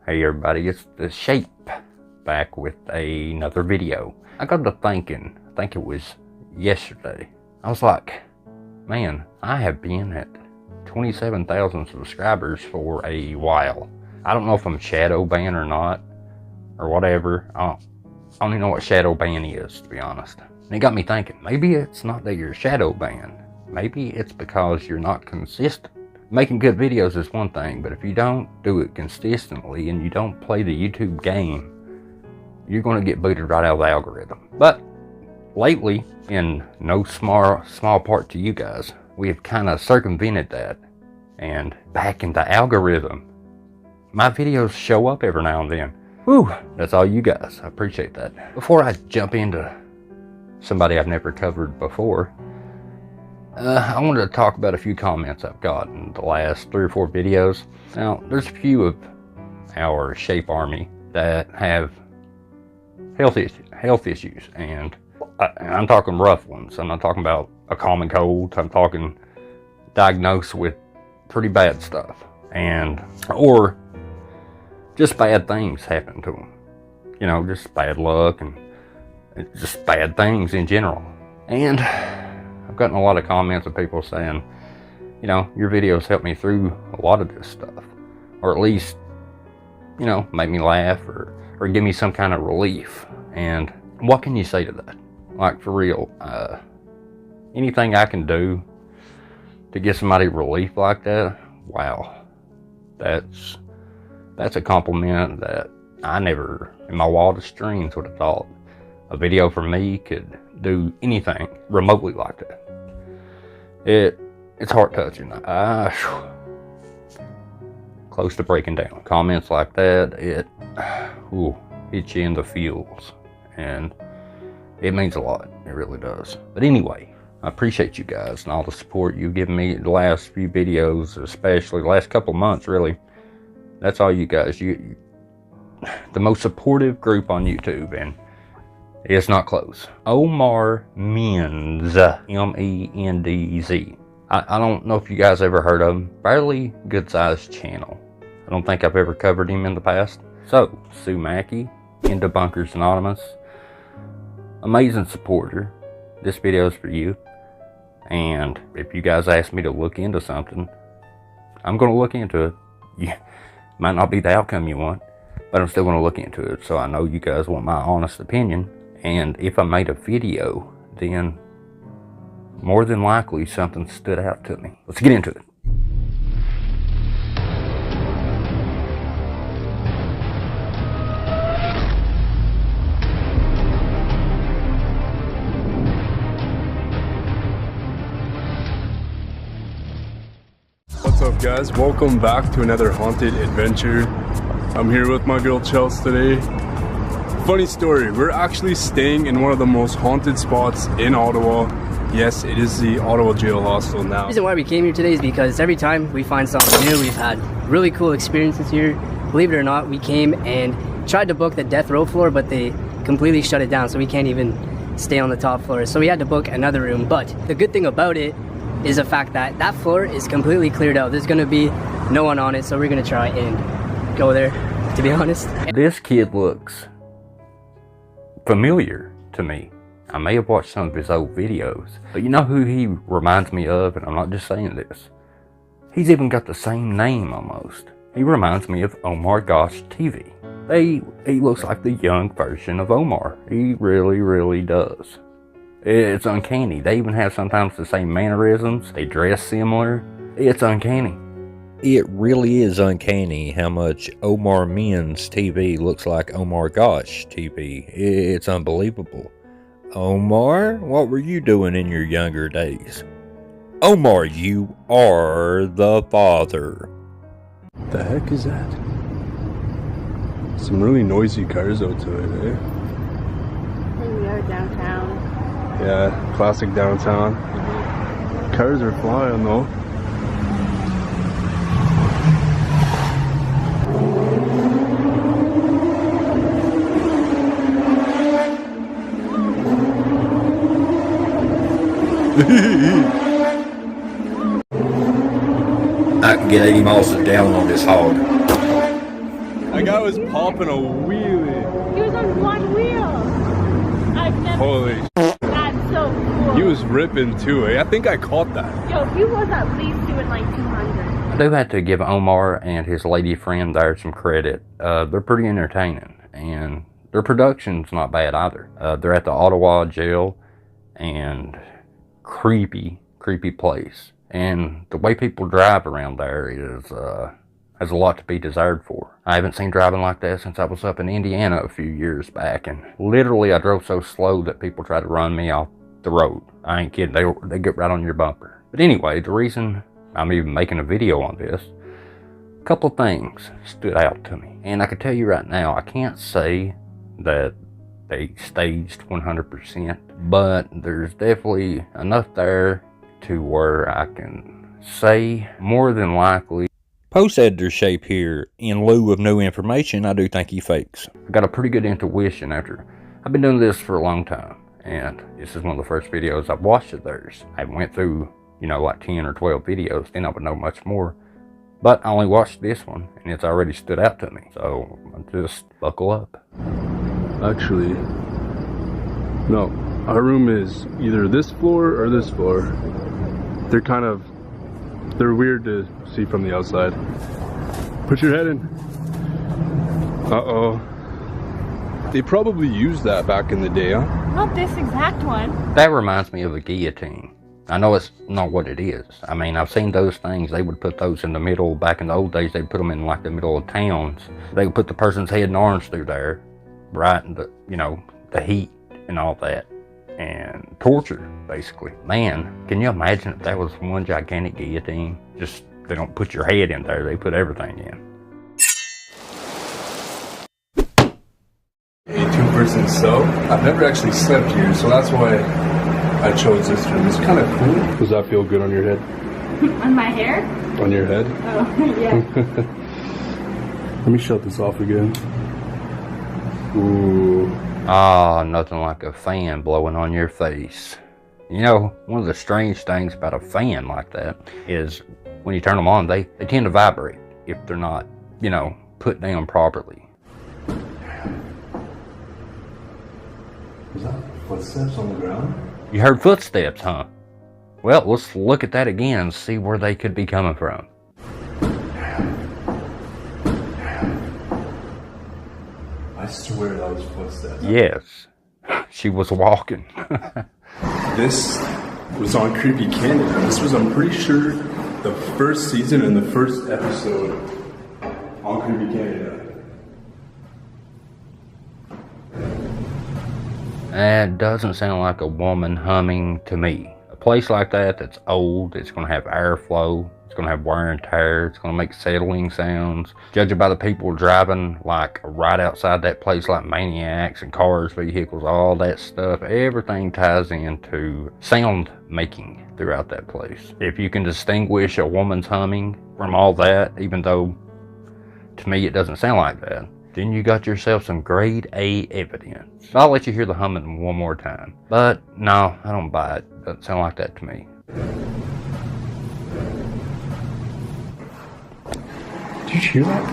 Hey everybody, it's the Shape back with another video. I got to thinking, I think it was yesterday. I was like, man, I have been at 27,000 subscribers for a while. I don't know if I'm shadow banned or not, or whatever. I don't even know what shadow ban is, to be honest. And it got me thinking, maybe it's not that you're shadow banned. Maybe it's because you're not consistent. Making good videos is one thing, but if you don't do it consistently and you don't play the YouTube game, you're going to get booted right out of the algorithm. But lately, in no small part to you guys, we have kind of circumvented that and back in the algorithm. My videos show up every now and then. Whew, that's all you guys. I appreciate that. Before I jump into somebody I've never covered before, I wanted to talk about a few comments I've got in the last 3 or 4 videos. Now, there's a few of our Shape Army that have health issues, and I'm talking rough ones. I'm not talking about a common cold. I'm talking diagnosed with pretty bad stuff, or just bad things happen to them. You know, just bad luck and just bad things in general. And I've gotten a lot of comments of people saying, you know, your videos helped me through a lot of this stuff, or at least, you know, make me laugh or give me some kind of relief. And what can you say to that? Like, for real, anything I can do to get somebody relief like that, wow, that's a compliment that I never in my wildest dreams would have thought a video from me could do anything remotely like that. It's heart touching. Close to breaking down. Comments like that, it hits you in the feels, and it means a lot. It really does. But anyway, I appreciate you guys and all the support you've given me the last few videos, especially the last couple of months, really. That's all you guys. You the most supportive group on YouTube, and it's not close. Omar Mendz, M-E-N-D-Z. I don't know if you guys ever heard of him. Fairly good-sized channel. I don't think I've ever covered him in the past. So, Sue Mackey in Debunkers Anonymous. Amazing supporter. This video is for you. And if you guys ask me to look into something, I'm going to look into it. Might not be the outcome you want, but I'm still going to look into it. So I know you guys want my honest opinion. And if I made a video, then more than likely something stood out to me. Let's get into it. What's up, guys? Welcome back to another haunted adventure. I'm here with my girl Chels today. Funny story, we're actually staying in one of the most haunted spots in Ottawa. Yes, it is the Ottawa Jail Hostel now. The reason why we came here today is because every time we find something new, we've had really cool experiences here. Believe it or not, we came and tried to book the death row floor, but they completely shut it down, so we can't even stay on the top floor. So we had to book another room. But the good thing about it is the fact that that floor is completely cleared out. There's gonna be no one on it, so we're gonna try and go there, to be honest. This kid looks familiar to me. I may have watched some of his old videos, but you know who he reminds me of, and I'm not just saying this. He's even got the same name almost. He reminds me of Omar Mendz TV. He looks like the young version of Omar. He really, really does. It's uncanny. They even have sometimes the same mannerisms. They dress similar. It's uncanny. It really is uncanny how much Omar Mendz TV looks like Omar Mendz TV. It's unbelievable. Omar, what were you doing in your younger days? Omar, you are the father. What the heck is that? Some really noisy cars out today, eh? We are downtown. Yeah, classic downtown. Cars are flying though. I can get 80 miles down on this hog. I That guy was popping a wheelie. He was on one wheel. I've never Holy seen that's so cool. He was ripping too, eh? I think I caught that. Yo, he was at least doing like 200. I do have to give Omar and his lady friend there some credit. They're pretty entertaining, and their production's not bad either. They're at the Ottawa jail, and creepy place. And the way people drive around there is has a lot to be desired for. I haven't seen driving like that since I was up in Indiana a few years back, and literally I drove so slow that people tried to run me off the road. I ain't kidding, they get right on your bumper. But anyway, the reason I'm even making a video on this, a couple of things stood out to me. And I can tell you right now, I can't say that they staged 100%, but there's definitely enough there to where I can say more than likely. Post editor shape here, in lieu of new information, I do think he fakes. I got a pretty good intuition after I've been doing this for a long time, and this is one of the first videos I've watched of theirs. I went through, you know, like 10 or 12 videos, then I would know much more. But I only watched this one, and it's already stood out to me. So just buckle up. Actually, no. Our room is either this floor or this floor. They're weird to see from the outside. Put your head in. Uh-oh. They probably used that back in the day, huh? Not this exact one. That reminds me of a guillotine. I know it's not what it is. I mean, I've seen those things. They would put those in the middle. Back in the old days, they'd put them in like the middle of towns. They would put the person's head and arms through there, right in the, you know, the heat and all that, and torture, basically. Man, can you imagine if that was one gigantic guillotine? Just, they don't put your head in there, they put everything in. A two-person cell. I've never actually slept here, so that's why I chose this room. It's kind of cool. Does that feel good on your head? On my hair? On your head? Oh, yeah. Let me shut this off again. Ooh. Ah, nothing like a fan blowing on your face. You know, one of the strange things about a fan like that is when you turn them on, they tend to vibrate if they're not, you know, put down properly. Is that footsteps on the ground? You heard footsteps, huh? Well, let's look at that again and see where they could be coming from. I swear that was footsteps. Yes, she was walking. This was on Creepy Canada. This was, I'm pretty sure, the first season and the first episode on Creepy Canada. That doesn't sound like a woman humming to me. A place like that that's old, it's going to have airflow, it's going to have wear and tear, it's going to make settling sounds. Judging by the people driving like right outside that place like maniacs and cars, vehicles, all that stuff, everything ties into sound making throughout that place. If you can distinguish a woman's humming from all that, even though to me it doesn't sound like that, then you got yourself some grade A evidence. I'll let you hear the humming one more time. But no, I don't buy it. Doesn't sound like that to me. Did you hear that?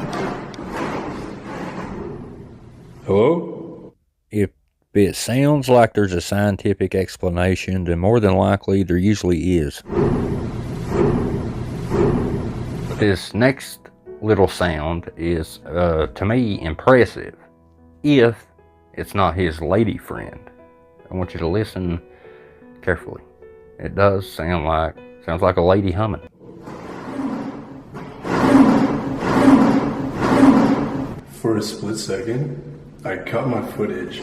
Hello? If it sounds like there's a scientific explanation, then more than likely there usually is. This next little sound is, to me, impressive. If it's not his lady friend. I want you to listen carefully. It does sounds like a lady humming. For a split second, I cut my footage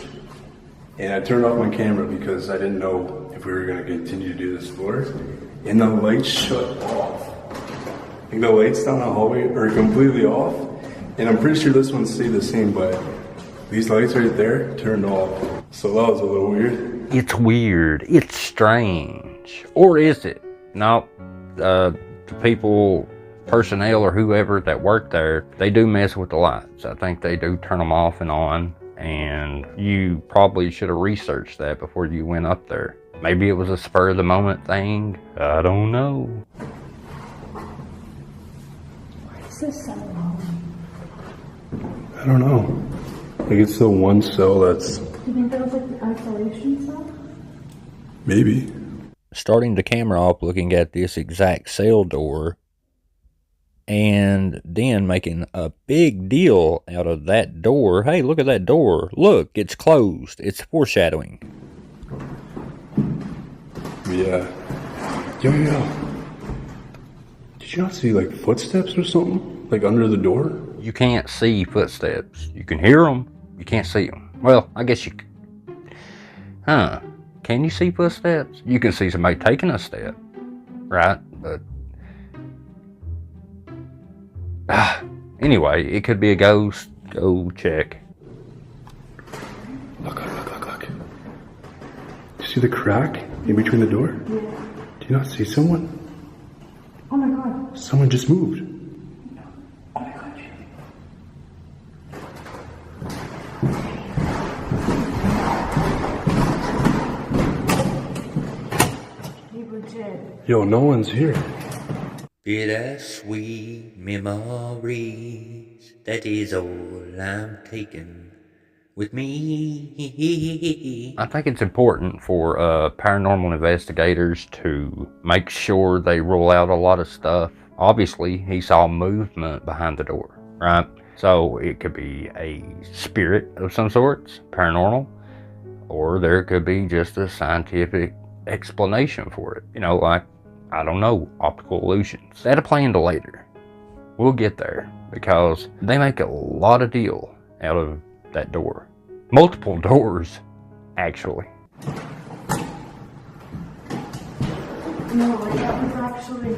and I turned off my camera because I didn't know if we were going to continue to do this floor. And the lights shut off. I think the lights down the hallway are completely off. And I'm pretty sure this one stayed the same, but these lights right there turned off. So that was a little weird. It's weird. It's strange. Or is it? No. The people, personnel or whoever that worked there, they do mess with the lights. I think they do turn them off and on. And you probably should have researched that before you went up there. Maybe it was a spur of the moment thing. I don't know. Why is this so long? I don't know. Like it's the one cell that's... Do you think that was like the isolation cell? Maybe. Starting the camera off looking at this exact cell door, and then making a big deal out of that door. Hey, look at that door. Look, it's closed. It's foreshadowing. Yeah. Yo. Did you not see like footsteps or something? Like under the door? You can't see footsteps. You can hear them. You can't see them. Well, I guess you... Huh. Can you see footsteps? You can see somebody taking a step. Right? But... anyway, it could be a ghost. Go check. Look. You see the crack in between the door? Yeah. Do you not see someone? Oh my god. Someone just moved. Oh my god. You legit. Yo, no one's here. Bittersweet memories, that is all I'm taking with me. I think it's important for paranormal investigators to make sure they rule out a lot of stuff. Obviously, he saw movement behind the door, right? So it could be a spirit of some sorts, paranormal, or there could be just a scientific explanation for it. You know, like, I don't know, optical illusions. That'll play into later. We'll get there because they make a lot of deal out of that door. Multiple doors, actually. No, that was actually...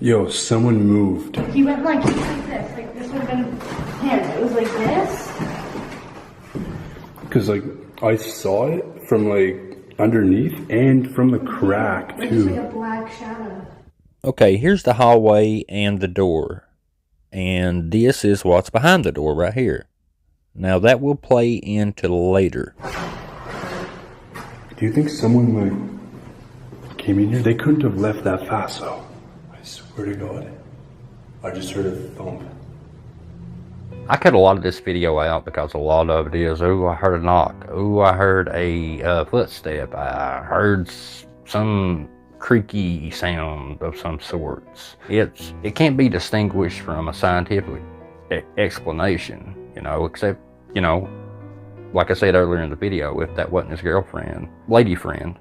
Yo, someone moved. He went like this. Like this would have been him. It was like this. Cause like, I saw it from like underneath and from the crack It was like too. a black shadow. Okay, here's the hallway and the door. And this is what's behind the door right here. Now that will play into later. Do you think someone like came in here? They couldn't have left that fast though. I swear to God. I just heard a thump. I cut a lot of this video out because a lot of it is, ooh, I heard a knock. Ooh, I heard a footstep. I heard some creaky sound of some sorts. It can't be distinguished from a scientific explanation, you know, except, you know, like I said earlier in the video, if that wasn't his girlfriend, lady friend,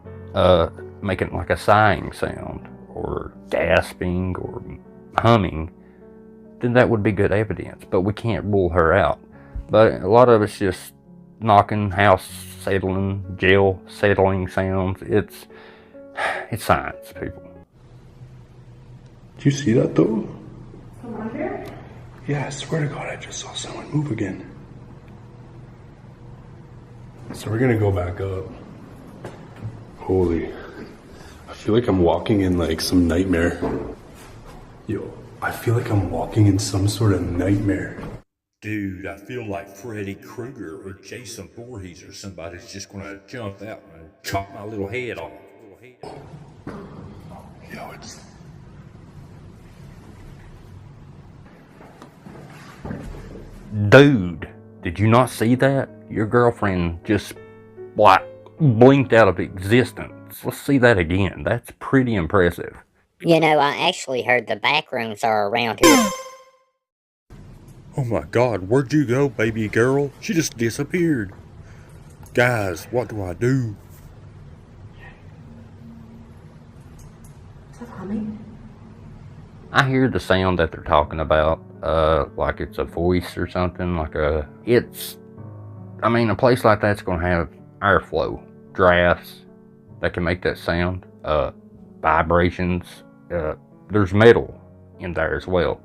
making like a sighing sound or gasping or humming, then that would be good evidence, but we can't rule her out. But a lot of it's just knocking, house settling, jail settling sounds. It's science, people. Did you see that though? Someone here? Yeah, I swear to God, I just saw someone move again. So we're gonna go back up. Holy. I feel like I'm walking in like some nightmare. Yo, I feel like I'm walking in some sort of nightmare. Dude, I feel like Freddy Krueger or Jason Voorhees or somebody's just gonna jump out and chop my little head off. Yo, it's... Dude, did you not see that? Your girlfriend just, like, blinked out of existence. Let's see that again. That's pretty impressive. You know, I actually heard the back rooms are around here. Oh my God, where'd you go, baby girl? She just disappeared. Guys, what do I do? Is that humming? I hear the sound that they're talking about, like it's a voice or something, like a place like that's gonna have airflow, drafts that can make that sound, vibrations. There's metal in there as well,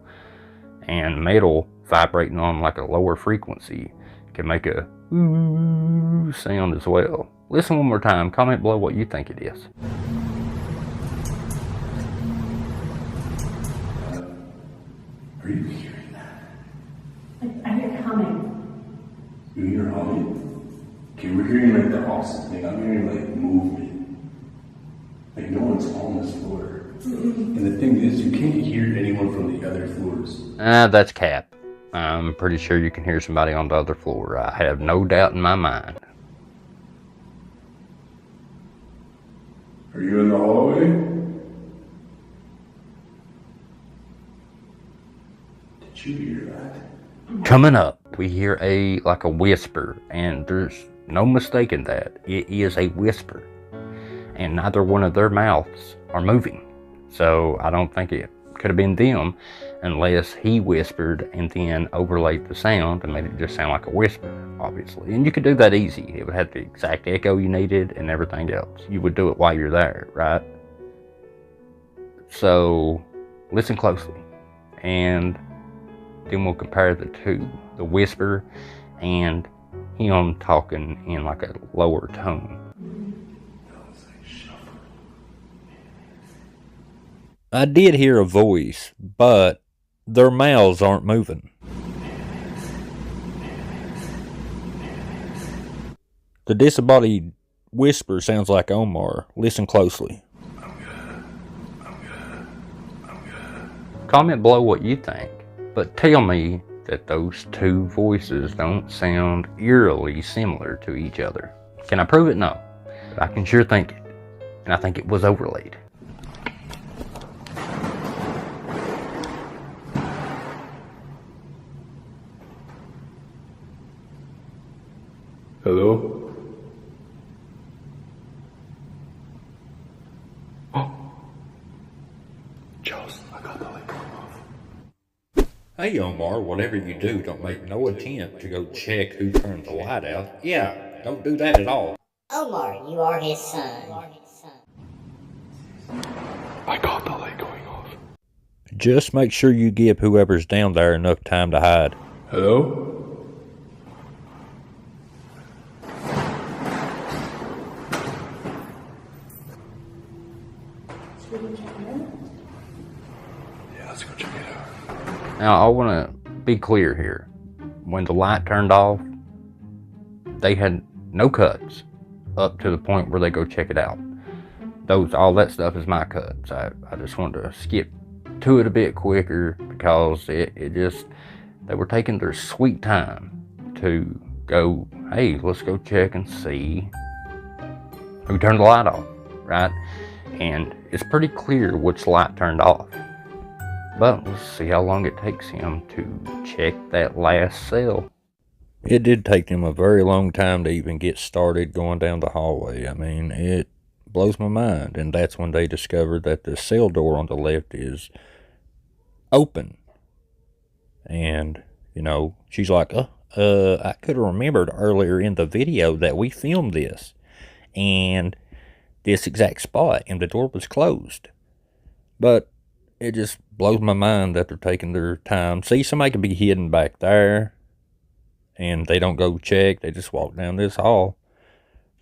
and metal vibrating on like a lower frequency can make a ooh sound as well. Listen one more time, comment below what you think it is. Are you hearing that? I hear it humming. You hear humming? Okay, we're hearing like the opposite thing. I'm hearing like movement. Like no one's on this floor. And the thing is, you can't hear anyone from the other floors. That's cap. I'm pretty sure you can hear somebody on the other floor. I have no doubt in my mind. Are you in the hallway? Did you hear that? Coming up, we hear a whisper, and there's no mistaking that. It is a whisper. And neither one of their mouths are moving. So I don't think it could have been them unless he whispered and then overlaid the sound and made it just sound like a whisper, obviously. And you could do that easy. It would have the exact echo you needed and everything else. You would do it while you're there, right? So listen closely, and then we'll compare the two, the whisper and him talking in like a lower tone. I did hear a voice, but their mouths aren't moving. The disembodied whisper sounds like Omar. Listen closely. Comment below what you think, but tell me that those two voices don't sound eerily similar to each other. Can I prove it? No. But I can sure think it. And I think it was overlaid. Hello? Oh. Charles, I got the light going off. Hey Omar, whatever you do, don't make no attempt to go check who turned the light out. Yeah, don't do that at all. Omar, you are his son. I got the light going off. Just make sure you give whoever's down there enough time to hide. Hello? Yeah, let's go check it out. Now, I want to be clear here. When the light turned off, they had no cuts up to the point where they go check it out. All that stuff is my cuts. I just wanted to skip to it a bit quicker because they were taking their sweet time to go, hey, let's go check and see who turned the light off, right? And it's pretty clear which light turned off. But let's see how long it takes him to check that last cell. It did take them a very long time to even get started going down the hallway. I mean, it blows my mind. And that's when they discovered that the cell door on the left is open. And, you know, she's like, I could have remembered earlier in the video that we filmed this. And this exact spot, and the door was closed. But it just blows my mind that they're taking their time. See, somebody could be hidden back there, and they don't go check. They just walk down this hall.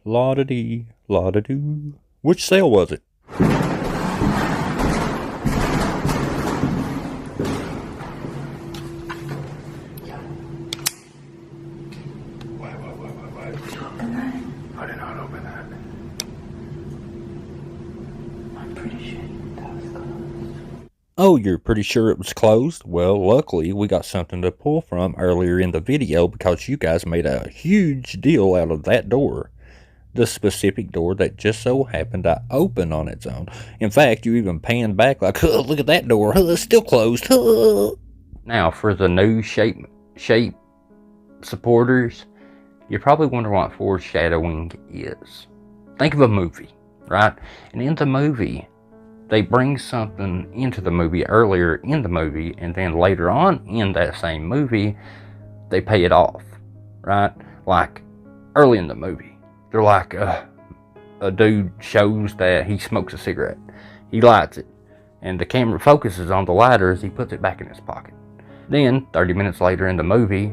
La-da-dee, la-da-doo. Which cell was it? Wait. I did not open that. I'm pretty sure that was closed. Oh, you're pretty sure it was closed? Well, luckily, we got something to pull from earlier in the video because you guys made a huge deal out of that door. The specific door that just so happened to open on its own. In fact, you even panned back like, oh, look at that door. Oh, it's still closed. Oh. Now, for the new shape supporters, you probably wonder what foreshadowing is. Think of a movie, right? And in the movie, they bring something into the movie earlier in the movie, and then later on in that same movie, they pay it off, right? Like, early in the movie, they're like, a dude shows that he smokes a cigarette. He lights it, and the camera focuses on the lighter as he puts it back in his pocket. Then, 30 minutes later in the movie,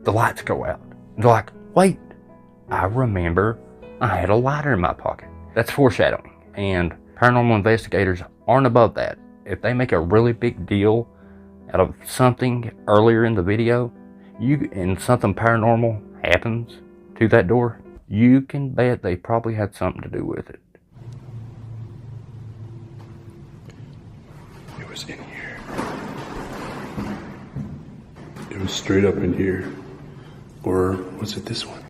the lights go out. They're like, wait, I remember I had a lighter in my pocket. That's foreshadowing, and paranormal investigators aren't above that. If they make a really big deal out of something earlier in the video, and something paranormal happens to that door, you can bet they probably had something to do with it. It was in here. It was straight up in here. Or was it this one?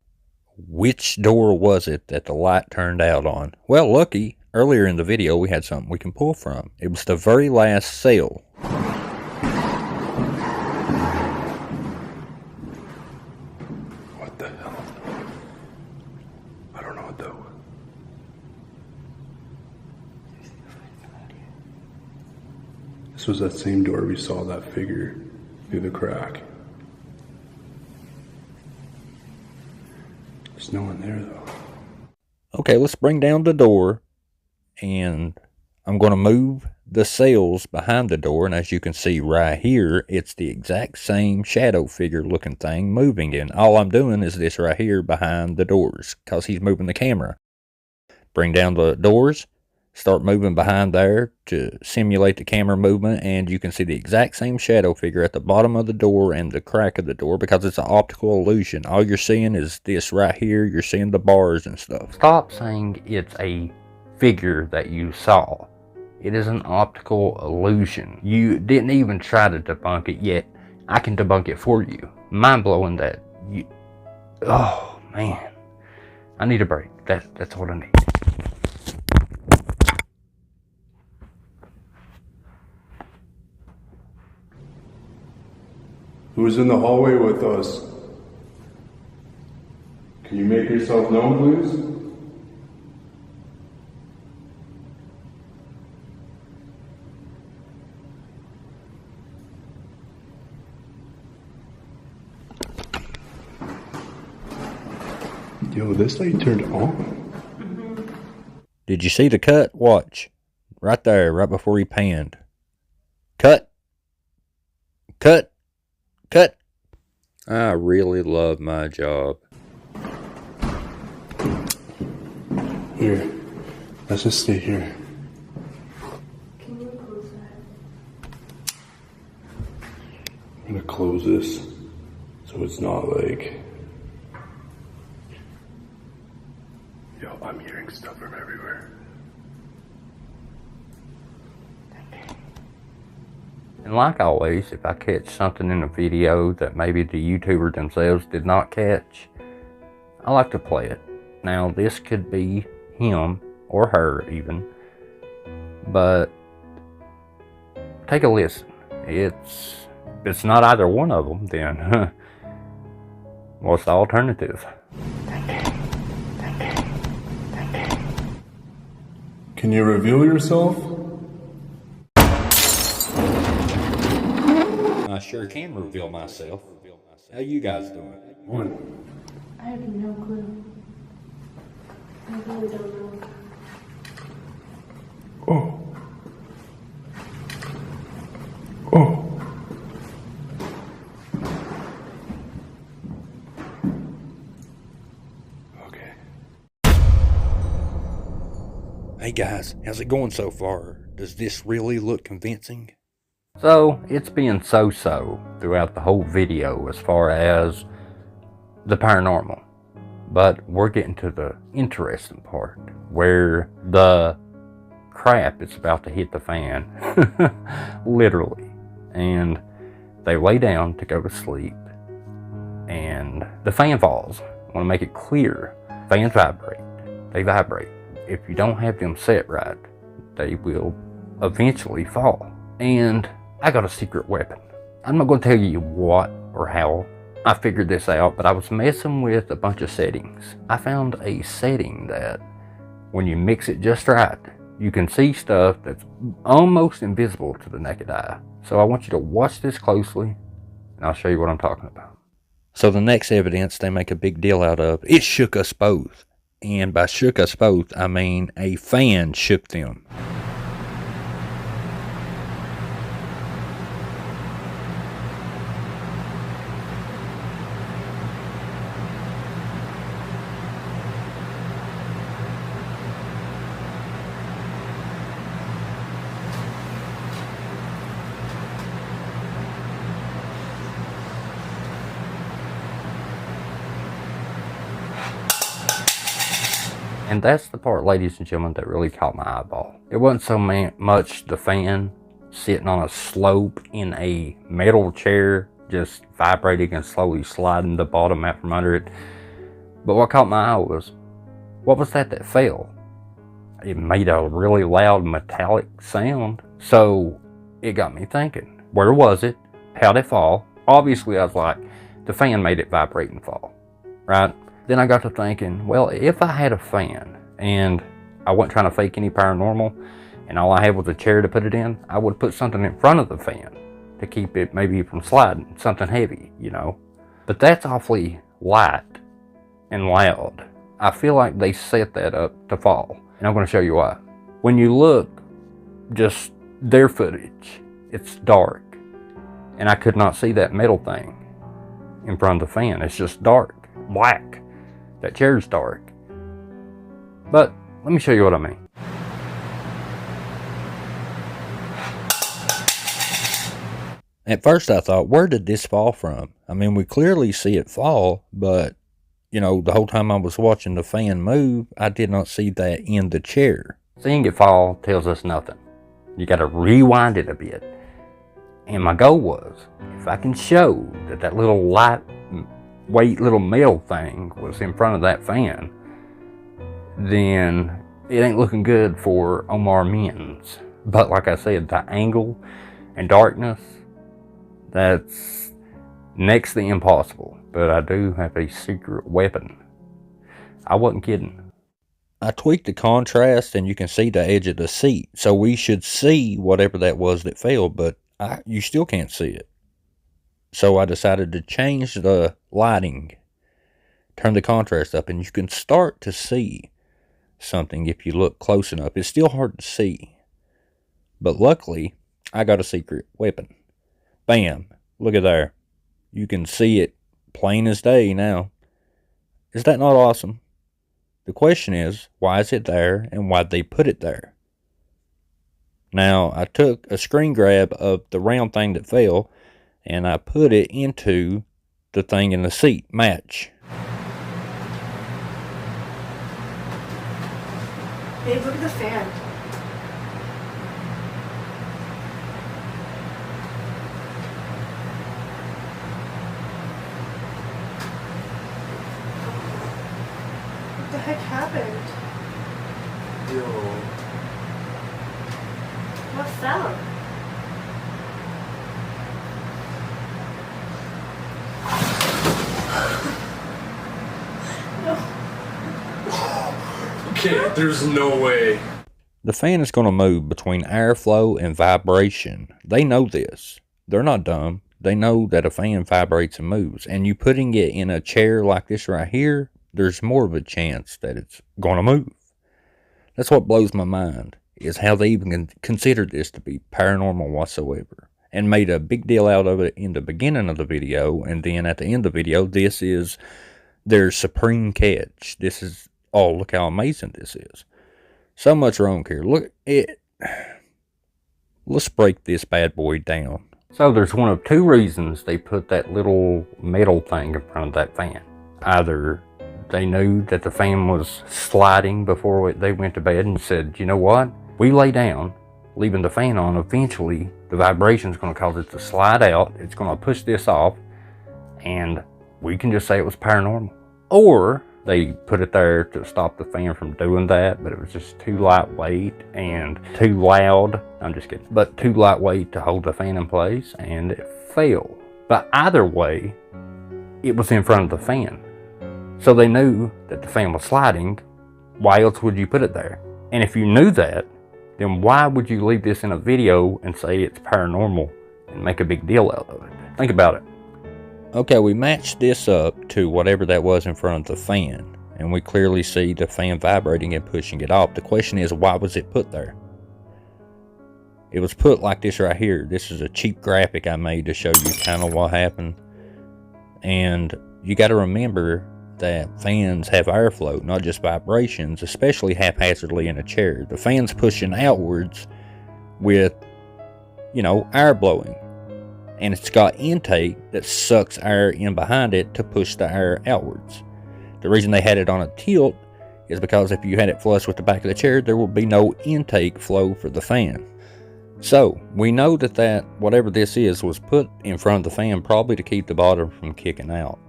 Which door was it that the light turned out on? Well, lucky, earlier in the video we had something we can pull from. It was the very last cell. What the hell? I don't know what that was. This was that same door we saw that figure through the crack. There's no one there though. Okay, let's bring down the door, and I'm going to move the cells behind the door, and as you can see right here, it's the exact same shadow figure looking thing moving, and all I'm doing is this right here behind the doors, because he's moving the camera. Bring down the doors, start moving behind there to simulate the camera movement, and you can see the exact same shadow figure at the bottom of the door and the crack of the door, because it's an optical illusion. All you're seeing is this right here. You're seeing the bars and stuff. Stop saying it's a figure that you saw. It is an optical illusion. You didn't even try to debunk it yet. I can debunk it for you. Mind blowing that you... Oh, man. I need a break. That's what I need. Who's in the hallway with us? Can you make yourself known, please? Yo, this light turned on. Did you see the cut? Watch. Right there, right before he panned. Cut. Cut. Cut. I really love my job. Here, let's just stay here. Can you close that? I'm gonna close this so it's not like... Yo, I'm hearing stuff from everywhere. And like always, if I catch something in a video that maybe the YouTuber themselves did not catch, I like to play it. Now, this could be him or her even, but take a listen. If it's not either one of them, then what's the alternative? Can you reveal yourself? I sure can reveal myself. How you guys doing? One. I have no clue. I really don't know. Oh. Oh. Okay. Hey guys, how's it going so far? Does this really look convincing? So, it's been so-so throughout the whole video as far as the paranormal. But we're getting to the interesting part, where the crap is about to hit the fan. Literally. And they lay down to go to sleep, and the fan falls. I want to make it clear. Fans vibrate. They vibrate. If you don't have them set right, they will eventually fall. And I got a secret weapon. I'm not going to tell you what or how I figured this out, but I was messing with a bunch of settings. I found a setting that when you mix it just right, you can see stuff that's almost invisible to the naked eye. So I want you to watch this closely, and I'll show you what I'm talking about. So the next evidence they make a big deal out of, it shook us both. And by shook us both, I mean a fan shook them. And that's the part, ladies and gentlemen, that really caught my eyeball. It wasn't so much the fan sitting on a slope in a metal chair just vibrating and slowly sliding the bottom out from under it. But what caught my eye was, what was that fell? It made a really loud metallic sound. So it got me thinking, where was it? How'd it fall? Obviously, I was like, the fan made it vibrate and fall, right? Then I got to thinking, well, if I had a fan and I wasn't trying to fake any paranormal and all I had was a chair to put it in, I would put something in front of the fan to keep it maybe from sliding, something heavy, you know. But that's awfully light and loud. I feel like they set that up to fall. And I'm going to show you why. When you look, just their footage, it's dark. And I could not see that metal thing in front of the fan. It's just dark, black. That chair's dark. But let me show you what I mean. At first I thought, where did this fall from? I mean, we clearly see it fall, but, you know, the whole time I was watching the fan move, I did not see that in the chair. Seeing it fall tells us nothing. You got to rewind it a bit. And my goal was, if I can show that that little lightweight little metal thing was in front of that fan, then it ain't looking good for Omar Mendz. But like I said, the angle and darkness, that's next to impossible. But I do have a secret weapon. I wasn't kidding. I tweaked the contrast and you can see the edge of the seat. So we should see whatever that was that fell, but you still can't see it. So I decided to change the lighting, turn the contrast up, and you can start to see something if you look close enough. It's still hard to see, but luckily I got a secret weapon. Bam, look at there. You can see it plain as day now. Is that not awesome? The question is, why is it there and why'd they put it there? Now, I took a screen grab of the round thing that fell and I put it into the thing in the seat. Match. Babe, look at the fan. What the heck happened? Yo. What fell? Okay, there's no way. The fan is going to move between airflow and vibration. They know this. They're not dumb. They know that a fan vibrates and moves. And you putting it in a chair like this right here, there's more of a chance that it's going to move. That's what blows my mind, is how they even considered this to be paranormal whatsoever. And made a big deal out of it in the beginning of the video. And then at the end of the video, this is their supreme catch. This is, oh, look how amazing this is. So much wrong here. Look, let's break this bad boy down. So there's one of two reasons they put that little metal thing in front of that fan. Either they knew that the fan was sliding before they went to bed and said, you know what? We lay down, leaving the fan on. Eventually, the vibration is going to cause it to slide out. It's going to push this off, and we can just say it was paranormal. Or they put it there to stop the fan from doing that, but it was just too lightweight and too loud. I'm just kidding. But too lightweight to hold the fan in place, and it fell. But either way, it was in front of the fan. So they knew that the fan was sliding. Why else would you put it there? And if you knew that, then why would you leave this in a video and say it's paranormal and make a big deal out of it? Think about it. Okay, we matched this up to whatever that was in front of the fan. And we clearly see the fan vibrating and pushing it off. The question is, why was it put there? It was put like this right here. This is a cheap graphic I made to show you kind of what happened. And you got to remember that fans have airflow, not just vibrations, especially haphazardly in a chair. The fan's pushing outwards with, you know, air blowing. And it's got intake that sucks air in behind it to push the air outwards. The reason they had it on a tilt is because if you had it flush with the back of the chair, there will be no intake flow for the fan. So, we know that whatever this is was put in front of the fan probably to keep the bottom from kicking out.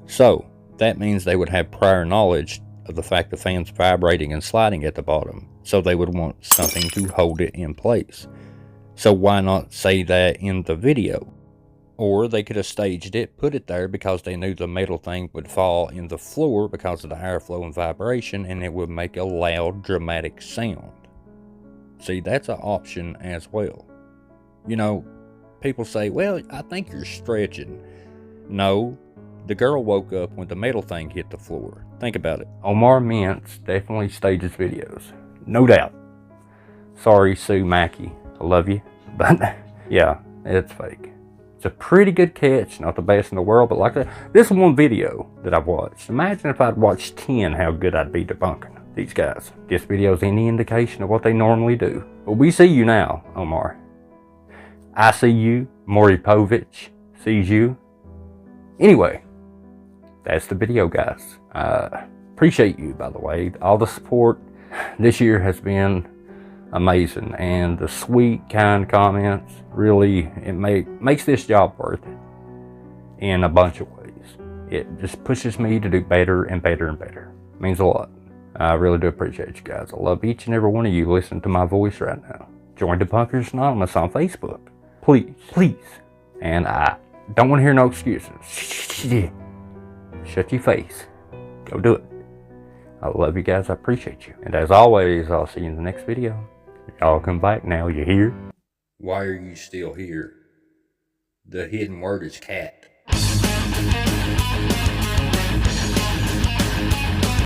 So, that means they would have prior knowledge of the fact the fan's vibrating and sliding at the bottom, so they would want something to hold it in place. So why not say that in the video? Or they could have staged it, put it there because they knew the metal thing would fall in the floor because of the airflow and vibration, and it would make a loud, dramatic sound. See, that's an option as well. You know, people say, well, I think you're stretching. No, the girl woke up when the metal thing hit the floor. Think about it. Omar Mendz definitely stages videos. No doubt. Sorry, Sue Mackey. I love you. But, yeah, it's fake. It's a pretty good catch. Not the best in the world, but like that. This one video that I've watched. Imagine if I'd watched 10, how good I'd be debunking these guys. This video's any indication of what they normally do. But we see you now, Omar. I see you. Maury Povich sees you. Anyway, that's the video, guys. Appreciate you, by the way. All the support this year has been amazing, and the sweet, kind comments, really, it makes this job worth it in a bunch of ways. It just pushes me to do better and better and better. It means a lot. I really do appreciate you guys. I love each and every one of you listening to my voice right now. Join Debunkers Anonymous on Facebook. Please, please. And I don't want to hear no excuses. Shut your face. Go do it. I love you guys. I appreciate you. And as always, I'll see you in the next video. Y'all come back now. You hear? Why are you still here? The hidden word is cat.